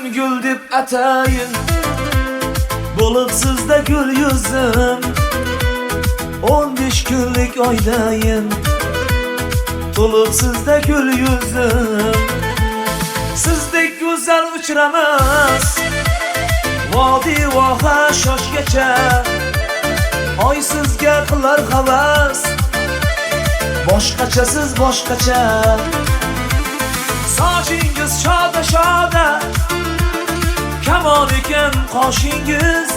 Sevdim gül deb atayin, bo'lib sizda gul yuzim. 15 kunlik oydayin, to'lib sizda gul yuzim. Sizdek go'zal uchramas, vodiy voha shoshgacha. Oy sizga qilar havas, boshqacha siz boshqacha. Sochingiz shoda shoda, kamon ekan qoshingiz.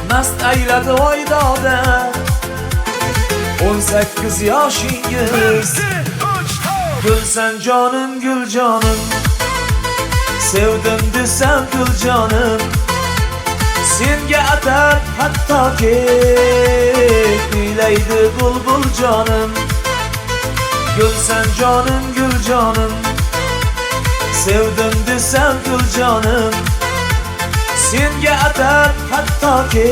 Mast ayladi oydoda, 18 yoshingiz. Gulsan jonim gul jonim, sevdim desam gul jonim. Senga atab hattoki kuylaydi bulbul jonim. Gulsan jonim gul jonim, sevdim desam gul jonim. Senga atab hattoki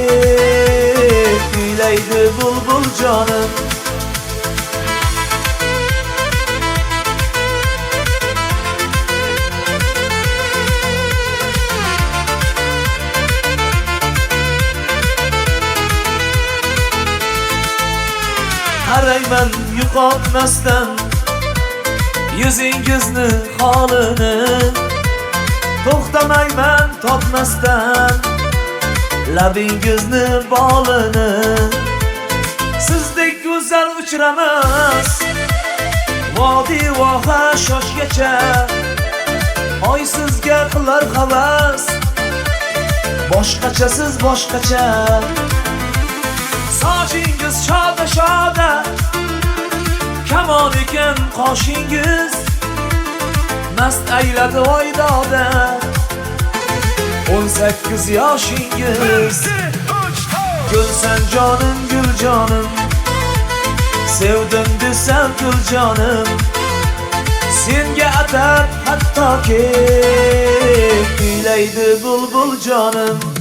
kuylaydi bulbul jonim. Qarayman yo'qotmasdan yuzingizni holini, to'xtamayman topmasdan labingizni bolini. Sizdek go'zal uchramas, vodiy voha shoshgacha. Oy sizga qilar havas, boshqacha siz boshqacha. Sochingiz shoda shoda, kamon ekan qoshingiz. Mast ayladi oydoda, 18 yoshingiz. Gulsan jonim gul jonim, sevdim desam gul jonim. Senga atab hattoki kuylaydi bulbul jonim.